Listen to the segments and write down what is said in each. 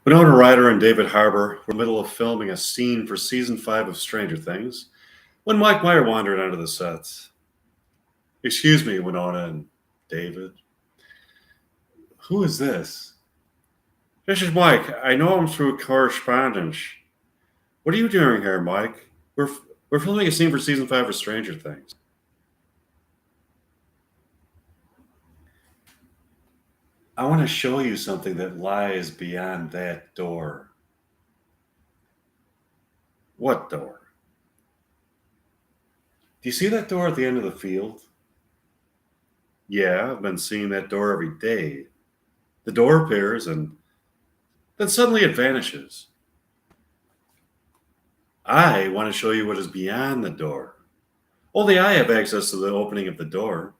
Winona Ryder and David Harbour were in the middle of filming a scene for season 5 of Stranger Things when Mike Meyer wandered onto the set. Excuse me, Winona and David. Who is this? This is Mike. I know him through correspondence. What are you doing here, Mike? We're filming a scene for season 5 of Stranger Things. I want to show you something that lies beyond that door. What door? Do you see that door at the end of the field? Yeah, I've been seeing that door every day. The door appears and then suddenly it vanishes. I want to show you what is beyond the door. Only I have access to the opening of the door.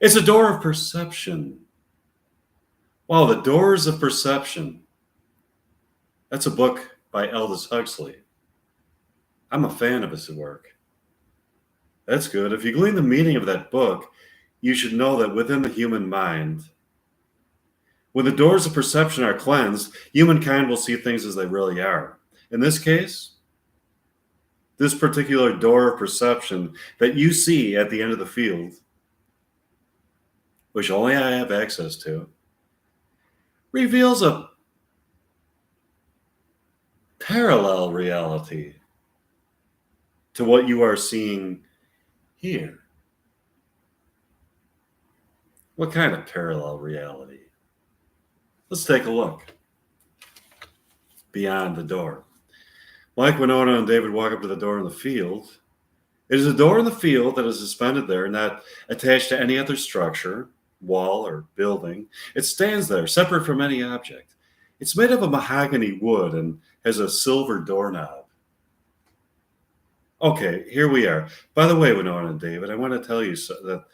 It's a door of perception. Wow, The Doors of Perception. That's a book by Aldous Huxley. I'm a fan of his work. That's good. If you glean the meaning of that book, you should know that within the human mind, when the doors of perception are cleansed, humankind will see things as they really are. In this case, this particular door of perception that you see at the end of the field, which only I have access to, reveals a parallel reality to what you are seeing here. What kind of parallel reality? Let's take a look. Beyond the door. Mike, Winona, and David walk up to the door in the field. It is a door in the field that is suspended there, not attached to any other structure, wall, or building. It stands there, separate from any object. It's made of a mahogany wood and has a silver doorknob. Okay, here we are. By the way, Winona and David, I want to tell you that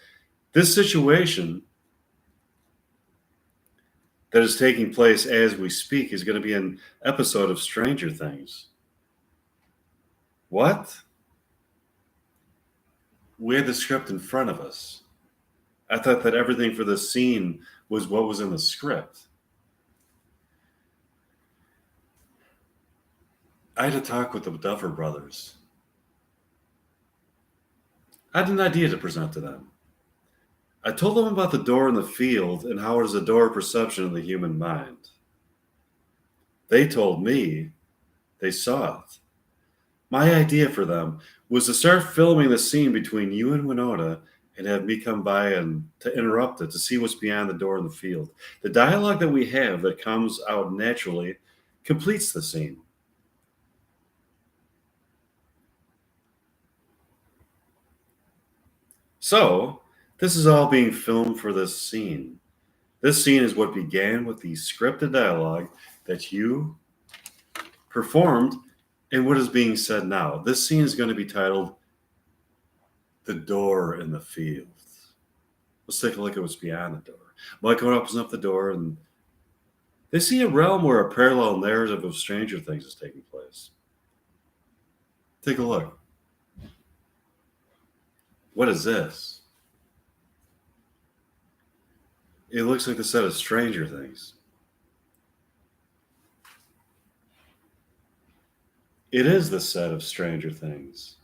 this situation that is taking place as we speak is going to be an episode of Stranger Things. What? We had the script in front of us. I thought that everything for this scene was what was in the script. I had a talk with the Duffer Brothers. I had an idea to present to them. I told them about the door in the field and how it is a door of perception in the human mind. They told me they saw it. My idea for them was to start filming the scene between you and Winona and have me come by and to interrupt it to see what's beyond the door in the field. The dialogue that we have that comes out naturally completes the scene. So, this is all being filmed for this scene. This scene is what began with the scripted dialogue that you performed and what is being said now. This scene is going to be titled The Door in the Field. Let's take a look at what's beyond the door. Michael opens up the door and they see a realm where a parallel narrative of Stranger Things is taking place. Take a look. What is this? It looks like the set of Stranger Things. It is the set of Stranger Things.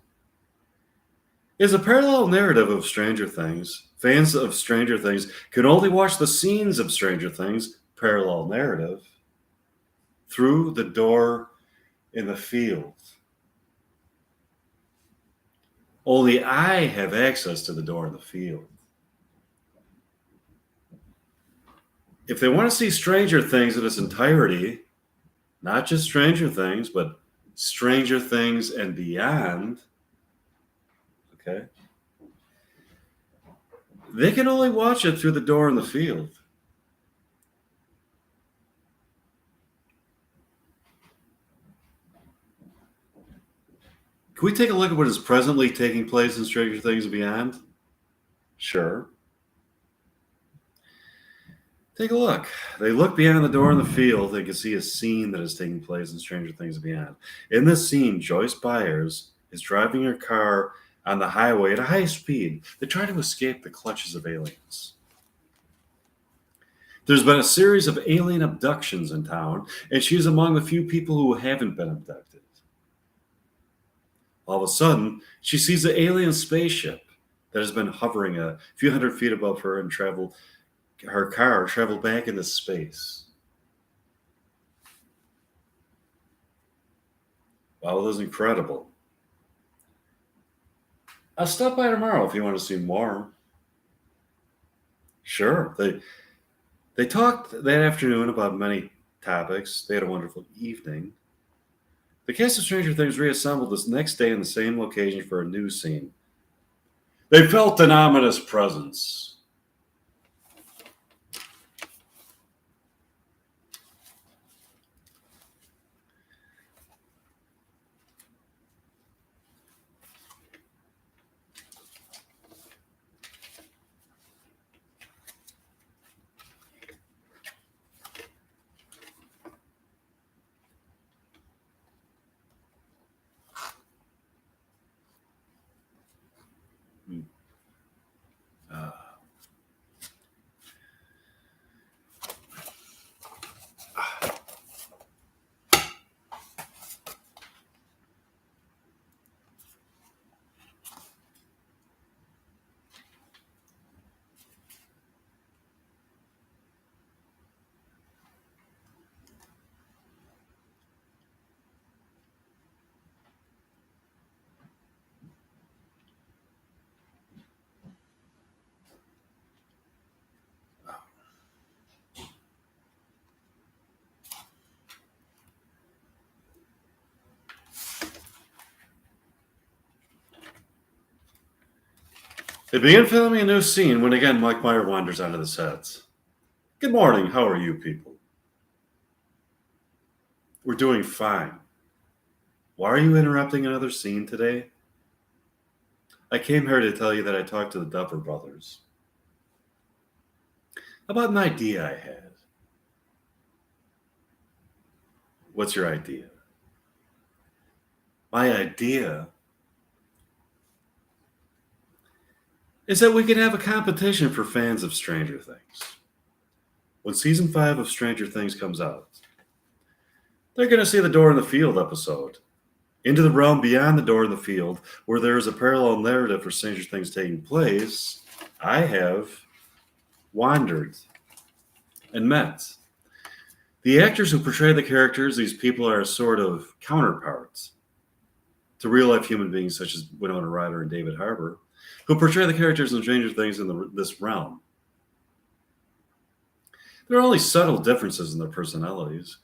It is a parallel narrative of Stranger Things. Fans of Stranger Things can only watch the scenes of Stranger Things, parallel narrative, through the door in the field. Only I have access to the door in the field. If they want to see Stranger Things in its entirety, not just Stranger Things, but Stranger Things and beyond, okay, they can only watch it through the door in the field. Can we take a look at what is presently taking place in Stranger Things and beyond? Sure. Take a look. They look beyond the door in the field. They can see a scene that is taking place in Stranger Things and Beyond. In this scene, Joyce Byers is driving her car on the highway at a high speed. They try to escape the clutches of aliens. There's been a series of alien abductions in town, and she's among the few people who haven't been abducted. All of a sudden, she sees the alien spaceship that has been hovering a few hundred feet above her and her car traveled back into space. Wow, that was incredible. I'll stop by tomorrow if you want to see more. Sure. They talked that afternoon about many topics. They had a wonderful evening. The cast of Stranger Things reassembled this next day in the same location for a new scene. They felt an ominous presence. Uh, they begin filming a new scene when again Mike Meyer wanders onto the sets. Good morning. How are you people? We're doing fine. Why are you interrupting another scene today? I came here to tell you that I talked to the Duffer Brothers about an idea I had. What's your idea? My idea is that we can have a competition for fans of Stranger Things. When season 5 of Stranger Things comes out, they're going to see the Door in the Field episode. Into the realm beyond the door in the field, where there is a parallel narrative for Stranger Things taking place, I have wandered and met. The actors who portray the characters, these people are sort of counterparts to real-life human beings such as Winona Ryder and David Harbour, who portray the characters in Stranger Things in this realm. There are only subtle differences in their personalities.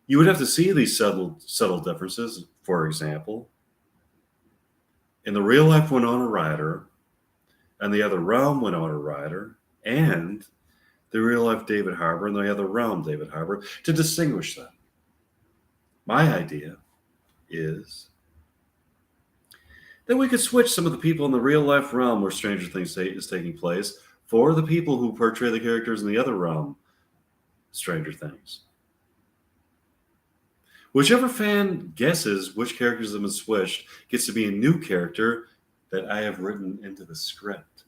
You would have to see these subtle differences, for example, in the real-life Winona Ryder and the other realm Winona Ryder and the real-life David Harbour and the other realm David Harbour to distinguish them. My idea is that we could switch some of the people in the real-life realm where Stranger Things is taking place for the people who portray the characters in the other realm, Stranger Things. Whichever fan guesses which characters have been switched gets to be a new character that I have written into the script.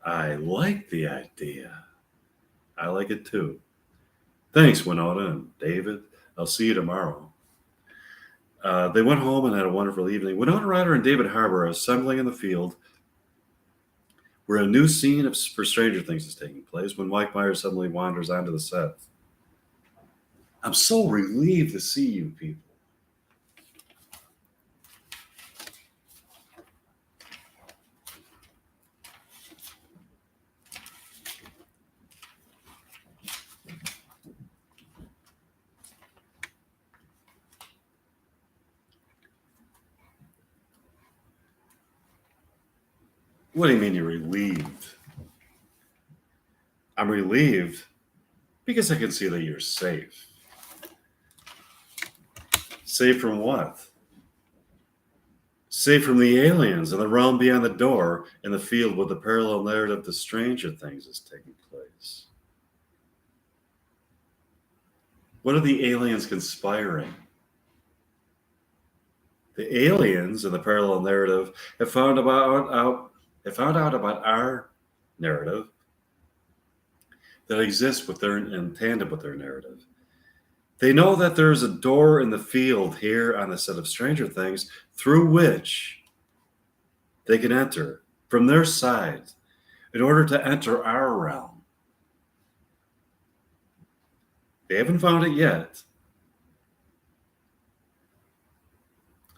I like the idea. I like it too. Thanks, Winona and David. I'll see you tomorrow. They went home and had a wonderful evening. Winona Ryder and David Harbour are assembling in the field where a new scene for Stranger Things is taking place when Mike Myers suddenly wanders onto the set. I'm so relieved to see you people. What do you mean you're relieved? I'm relieved because I can see that you're safe. Safe from what? Safe from the aliens and the realm beyond the door in the field where the parallel narrative to Stranger Things is taking place. What are the aliens conspiring? The aliens in the parallel narrative have found out about our narrative that exists with their in tandem with their narrative. They know that there is a door in the field here on the set of Stranger Things through which they can enter from their side in order to enter our realm. They haven't found it yet.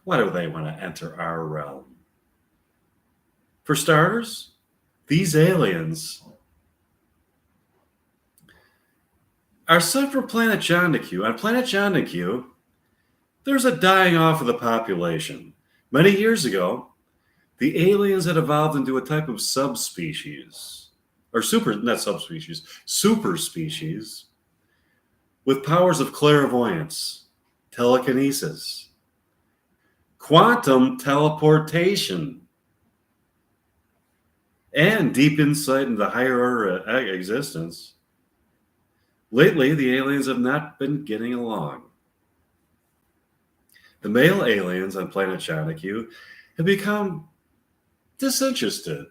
Why do they want to enter our realm? For starters, these aliens are sent from planet Jondaku. On planet Jondaku, there's a dying off of the population. Many years ago, the aliens had evolved into a type of subspecies, or not subspecies, super species, with powers of clairvoyance, telekinesis, quantum teleportation, and deep insight into higher order existence. Lately, the aliens have not been getting along. The male aliens on planet Jondaku have become disinterested,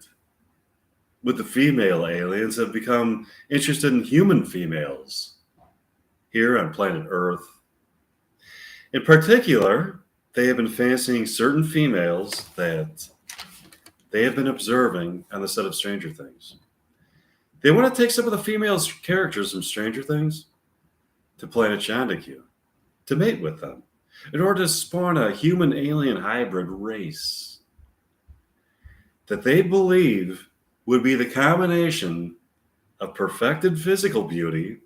with the female aliens have become interested in human females here on planet Earth. In particular, they have been fancying certain females that they have been observing on the set of Stranger Things. They want to take some of the female characters from Stranger Things to planet Jondaku to mate with them in order to spawn a human-alien hybrid race that they believe would be the combination of perfected physical beauty,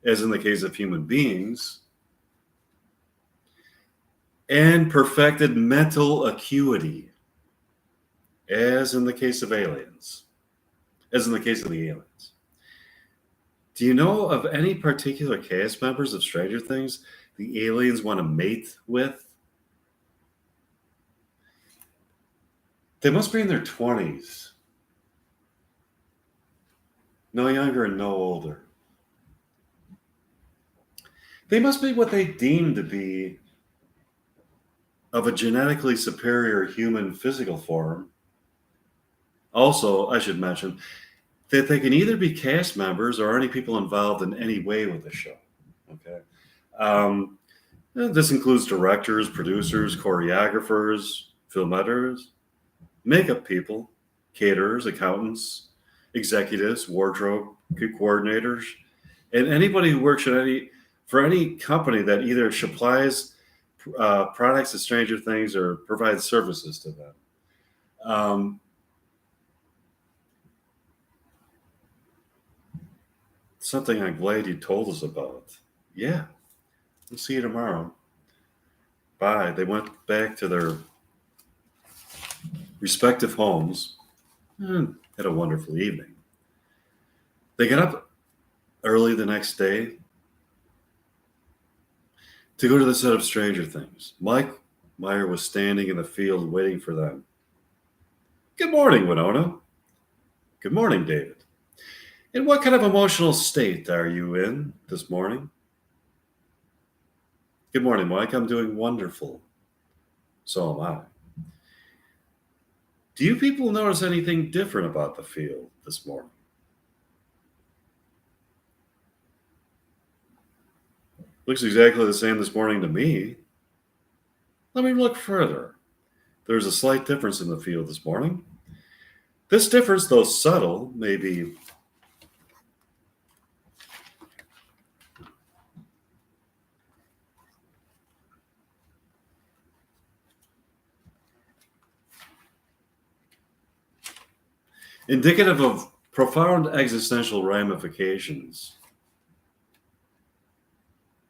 as in the case of human beings, and perfected mental acuity, as in the case of aliens, as in the case of the aliens. Do you know of any particular cast members of Stranger Things the aliens want to mate with? They must be in their 20s. No younger and no older. They must be what they deem to be of a genetically superior human physical form. Also, I should mention that they can either be cast members or any people involved in any way with the show. Okay. This includes directors, producers, choreographers, film editors, makeup people, caterers, accountants, executives, wardrobe coordinators, and anybody who works for any company that either supplies products to Stranger Things or provides services to them. Something I'm glad you told us about. Yeah, we'll see you tomorrow. Bye. They went back to their respective homes and had a wonderful evening. They got up early the next day to go to the set of Stranger Things. Mike Meyer was standing in the field waiting for them. Good morning, Winona. Good morning, David. In what kind of emotional state are you in this morning? Good morning, Mike. I'm doing wonderful. So am I. Do you people notice anything different about the field this morning? Looks exactly the same this morning to me. Let me look further. There's a slight difference in the field this morning. This difference, though subtle, may be indicative of profound existential ramifications.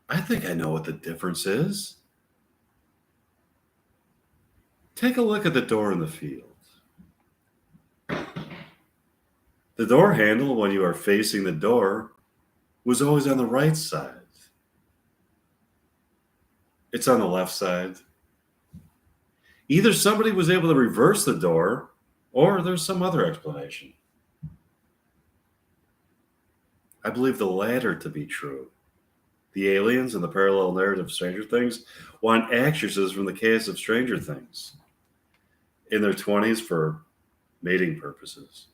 I think I know what the difference is. Take a look at the door in the field. The door handle, when you are facing the door, was always on the right side. It's on the left side. Either somebody was able to reverse the door, or there's some other explanation. I believe the latter to be true. The aliens in the parallel narrative of Stranger Things want actresses from the cast of Stranger Things in their 20s for mating purposes.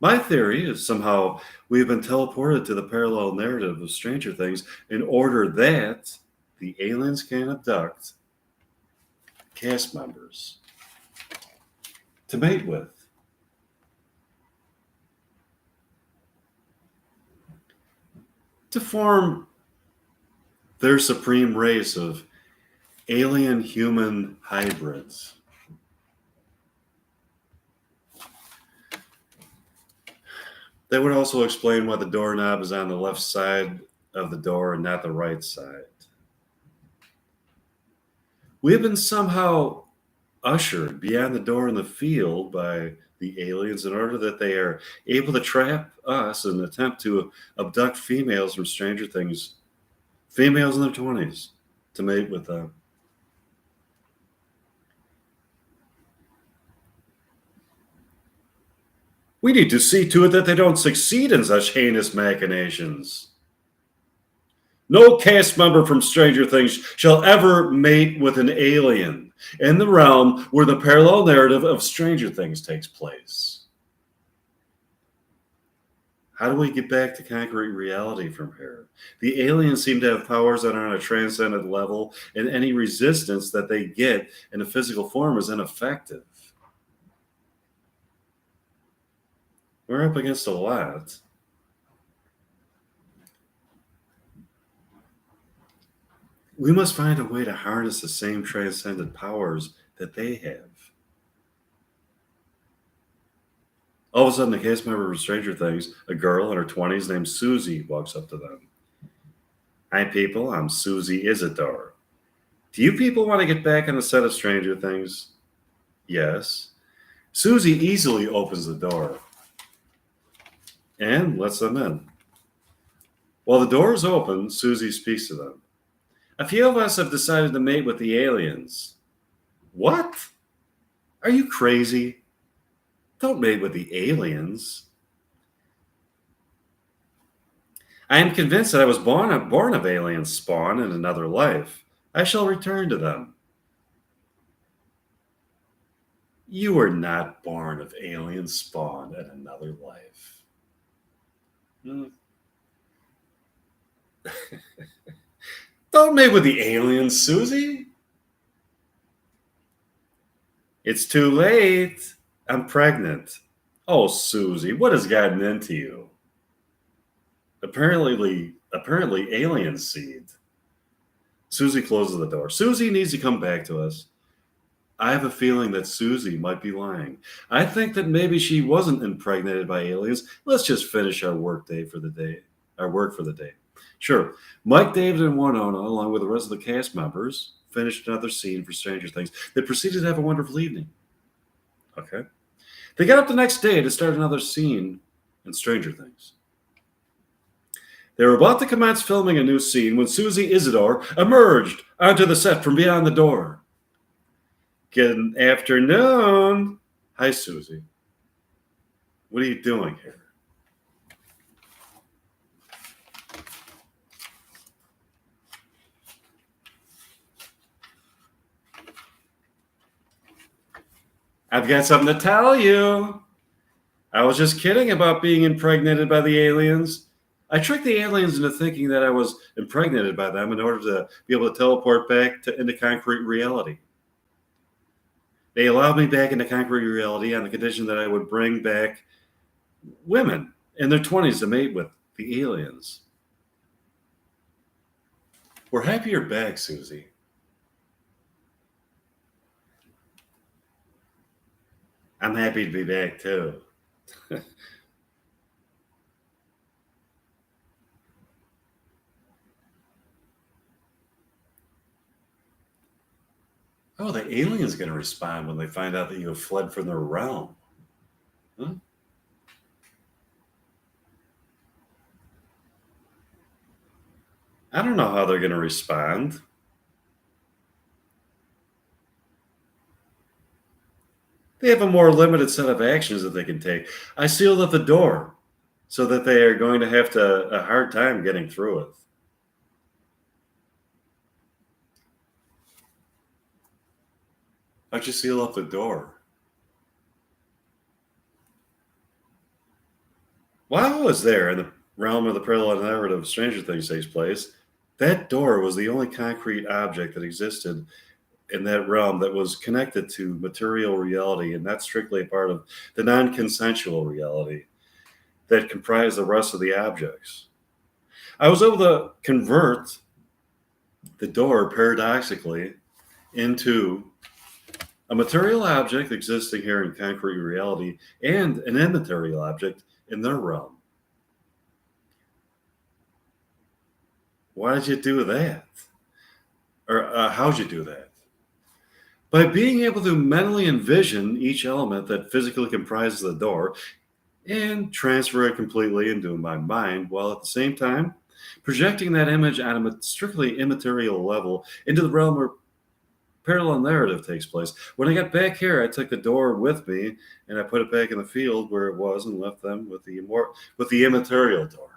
My theory is somehow we've been teleported to the parallel narrative of Stranger Things in order that the aliens can abduct cast members to mate with. To form their supreme race of alien human hybrids. That would also explain why the doorknob is on the left side of the door and not the right side. We have been somehow ushered beyond the door in the field by the aliens in order that they are able to trap us and attempt to abduct females from Stranger Things, females in their 20s, to mate with them. We need to see to it that they don't succeed in such heinous machinations. No cast member from Stranger Things shall ever mate with an alien in the realm where the parallel narrative of Stranger Things takes place. How do we get back to concrete reality from here? The aliens seem to have powers that are on a transcendent level, and any resistance that they get in a physical form is ineffective. We're up against a lot. We must find a way to harness the same transcendent powers that they have. All of a sudden, a cast member of Stranger Things, a girl in her 20s named Susie, walks up to them. Hi, people. I'm Susie Isidore. Do you people want to get back on the set of Stranger Things? Yes. Susie easily opens the door and lets them in. While the door is open, Susie speaks to them. A few of us have decided to mate with the aliens. What? Are you crazy? Don't mate with the aliens. I am convinced that I was born of alien spawn in another life. I shall return to them. You were not born of alien spawn in another life. Don't mate with the aliens, Susie. It's too late. I'm pregnant. Oh, Susie, what has gotten into you? Apparently alien seed. Susie closes the door. Susie needs to come back to us. I have a feeling that Susie might be lying. I think that maybe she wasn't impregnated by aliens. Let's just finish our work for the day. Sure. Mike, David, and Winona, along with the rest of the cast members, finished another scene for Stranger Things. They proceeded to have a wonderful evening. Okay. They got up the next day to start another scene in Stranger Things. They were about to commence filming a new scene when Susie Isidore emerged onto the set from beyond the door. Good afternoon. Hi, Susie. What are you doing here? I've got something to tell you. I was just kidding about being impregnated by the aliens. I tricked the aliens into thinking that I was impregnated by them in order to be able to teleport back into concrete reality. They allowed me back into concrete reality on the condition that I would bring back women in their 20s to mate with the aliens. We're happy you're back, Susie. I'm happy to be back, too. Oh, the alien's going to respond when they find out that you have fled from their realm. Huh? I don't know how they're going to respond. They have a more limited set of actions that they can take. I sealed up the door so that they are going to have a hard time getting through it. How'd you seal up the door? While I was there in the realm of the parallel narrative of Stranger Things takes place, that door was the only concrete object that existed in that realm that was connected to material reality and not strictly a part of the non consensual reality that comprised the rest of the objects. I was able to convert the door paradoxically into a material object existing here in concrete reality and an immaterial object in their realm. Why did you do that? Or how'd you do that? By being able to mentally envision each element that physically comprises the door and transfer it completely into my mind, while at the same time projecting that image on a strictly immaterial level into the realm where parallel narrative takes place. When I got back here, I took the door with me and I put it back in the field where it was and left them with the immaterial door.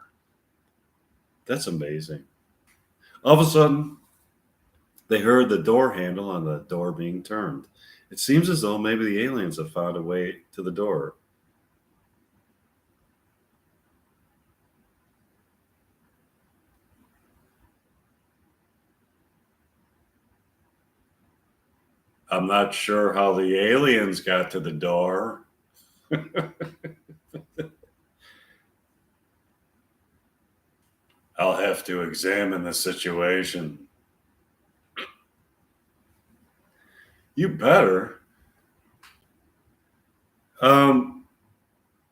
That's amazing. All of a sudden, they heard the door handle on the door being turned. It seems as though maybe the aliens have found a way to the door. I'm not sure how the aliens got to the door. I'll have to examine the situation. You better. Um,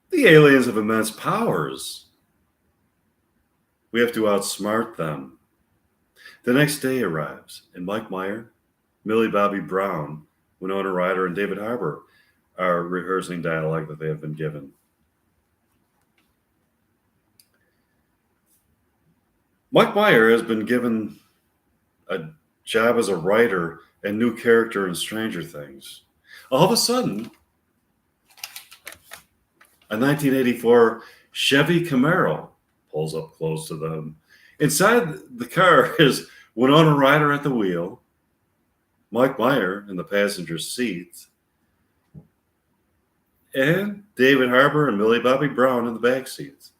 the aliens have immense powers. We have to outsmart them. The next day arrives, and Mike Meyer, Millie Bobby Brown, Winona Ryder, and David Harbour are rehearsing dialogue that they have been given. Mike Meyer has been given a job as a writer and new character in Stranger Things. All of a sudden, a 1984 Chevy Camaro pulls up close to them. Inside the car is Winona Ryder at the wheel, Mike Meyer in the passenger seat, and David Harbour and Millie Bobby Brown in the back seats.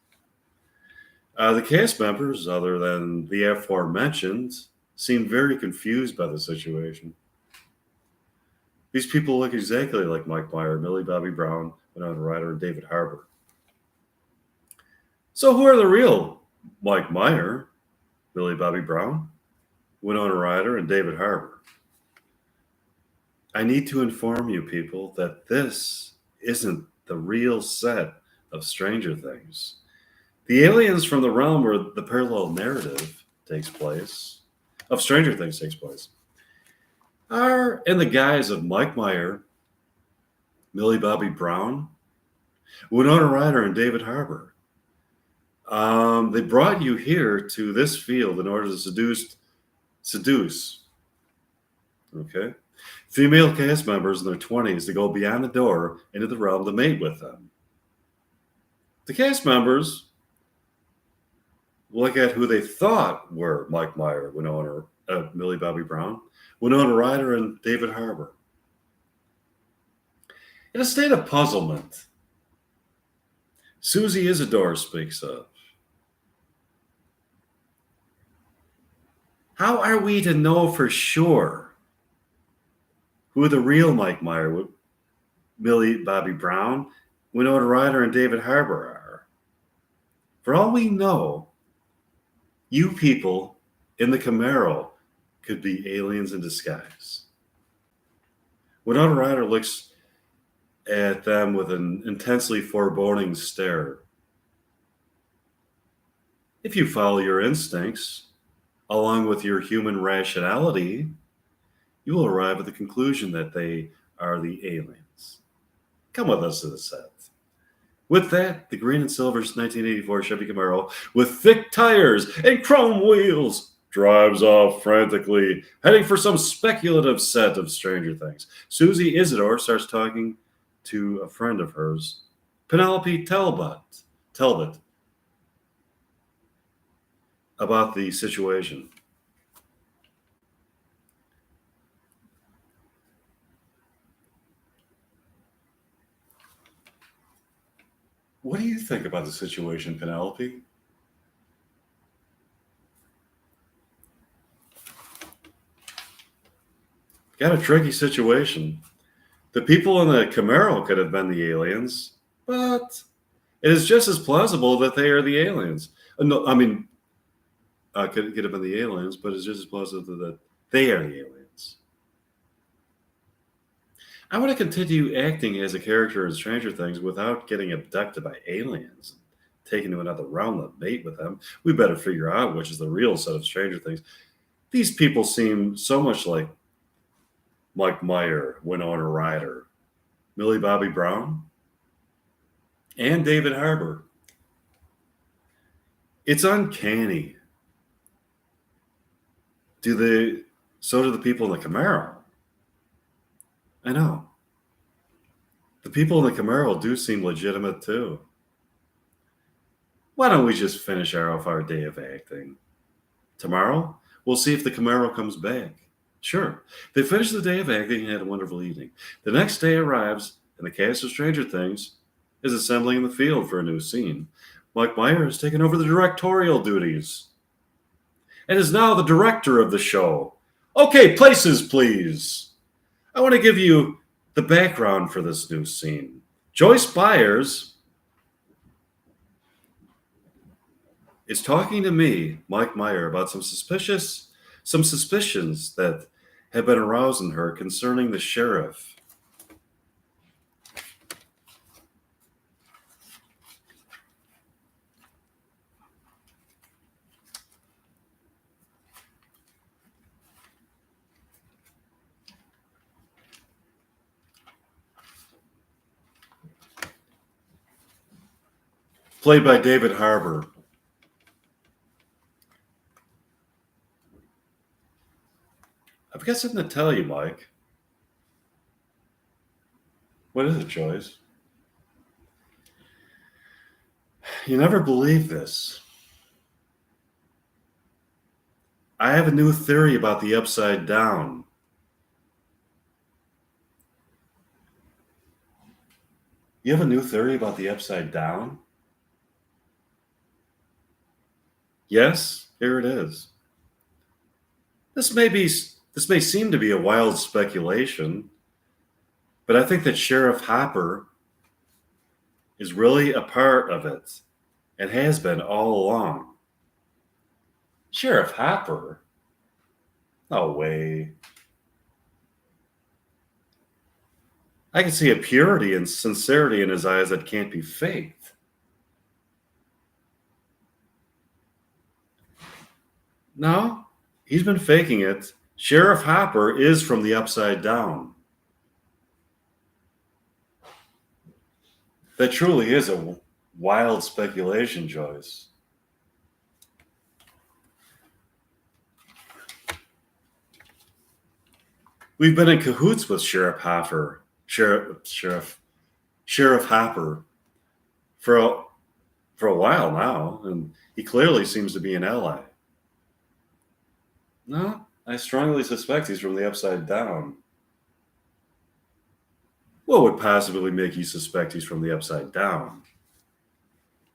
The cast members, other than the aforementioned, seem very confused by the situation. These people look exactly like Mike Meyer, Millie Bobby Brown, Winona Ryder, and David Harbour. So who are the real Mike Meyer, Millie Bobby Brown, Winona Ryder, and David Harbour? I need to inform you people that this isn't the real set of Stranger Things. The aliens from the realm where the parallel narrative takes place, of Stranger Things takes place, are in the guise of Mike Meyer, Millie Bobby Brown, Winona Ryder, and David Harbour. They brought you here to this field in order to seduce, okay, female cast members in their 20s to go beyond the door into the realm to mate with them. The cast members look at who they thought were Mike Meyer, Millie Bobby Brown, Winona Ryder, and David Harbour. In a state of puzzlement, Susie Isidore speaks up. How are we to know for sure who the real Mike Meyer, Millie Bobby Brown, Winona Ryder, and David Harbour are? For all we know, you people in the Camaro could be aliens in disguise. Winona Ryder looks at them with an intensely foreboding stare. If you follow your instincts, along with your human rationality, you will arrive at the conclusion that they are the aliens. Come with us to the set. With that, the green and silver 1984 Chevy Camaro with thick tires and chrome wheels drives off frantically, heading for some speculative set of Stranger Things. Susie Isidore starts talking to a friend of hers, Penelope Talbot, about the situation. What do you think about the situation, Penelope? Got a tricky situation. The people in the Camaro could have been the aliens, but it is just as plausible that they are the aliens. No, I mean, could have been the aliens, but it's just as plausible that they are the aliens. I want to continue acting as a character in Stranger Things without getting abducted by aliens, taken to another realm to mate with them. We better figure out which is the real set of Stranger Things. These people seem so much like Mike Meyer, Winona Ryder, Millie Bobby Brown, and David Harbour. It's uncanny. So do the people in the Camaro. I know. The people in the Camaro do seem legitimate too. Why don't we just finish off our day of acting? Tomorrow, we'll see if the Camaro comes back. Sure. They finish the day of acting and had a wonderful evening. The next day arrives, and the cast of Stranger Things is assembling in the field for a new scene. Mike Meyer has taken over the directorial duties and is now the director of the show. Okay, places, please. I want to give you the background for this new scene. Joyce Byers is talking to me, Mike Meyer, about some suspicions that have been aroused in her concerning the sheriff. Played by David Harbour. I've got something to tell you, Mike. What is it, Joyce? You never believe this. I have a new theory about the Upside Down. You have a new theory about the Upside Down? Yes, here it is. This may seem to be a wild speculation, but I think that Sheriff Hopper is really a part of it and has been all along. Sheriff Hopper? No way. I can see a purity and sincerity in his eyes that can't be faked. No, he's been faking it. Sheriff Hopper is from the Upside Down. That truly is a wild speculation, Joyce. We've been in cahoots with Sheriff Hopper for a while now, and he clearly seems to be an ally. No, I strongly suspect he's from the Upside Down. What would possibly make you suspect he's from the Upside Down?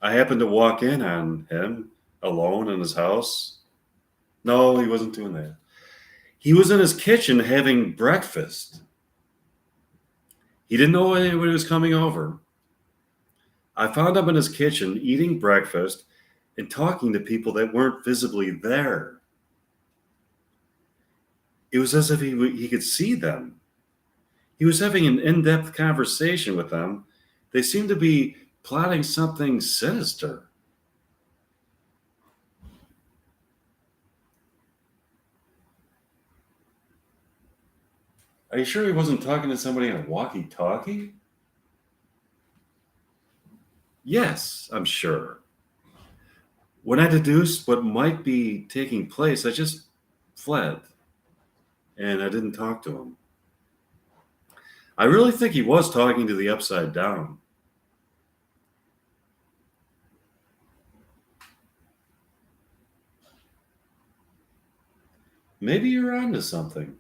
I happened to walk in on him alone in his house. No, he wasn't doing that. He was in his kitchen having breakfast. He didn't know anybody was coming over. I found him in his kitchen eating breakfast and talking to people that weren't visibly there. It was as if he could see them. He was having an in-depth conversation with them. They seemed to be plotting something sinister. Are you sure he wasn't talking to somebody on a walkie-talkie? Yes, I'm sure. When I deduced what might be taking place, I just fled. And I didn't talk to him. I really think he was talking to the Upside Down. Maybe you're onto something.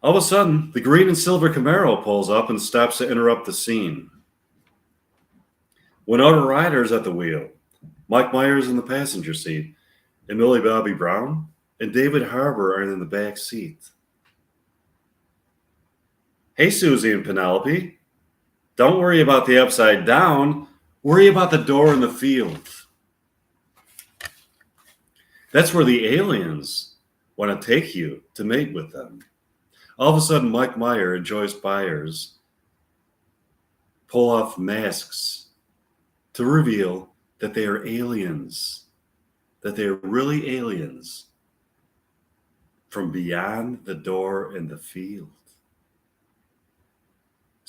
All of a sudden, the green and silver Camaro pulls up and stops to interrupt the scene. Winona Ryder's at the wheel, Mike Myers in the passenger seat, and Millie Bobby Brown and David Harbour are in the back seat. Hey, Susie and Penelope, don't worry about the upside down. Worry about the door in the field. That's where the aliens want to take you to mate with them. All of a sudden, Mike Meyer and Joyce Byers pull off masks to reveal that they are aliens, that they are really aliens from beyond the door in the field.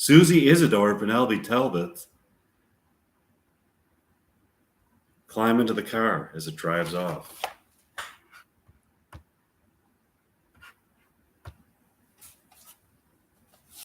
Susie Isidore and Penelope Talbot climb into the car as it drives off.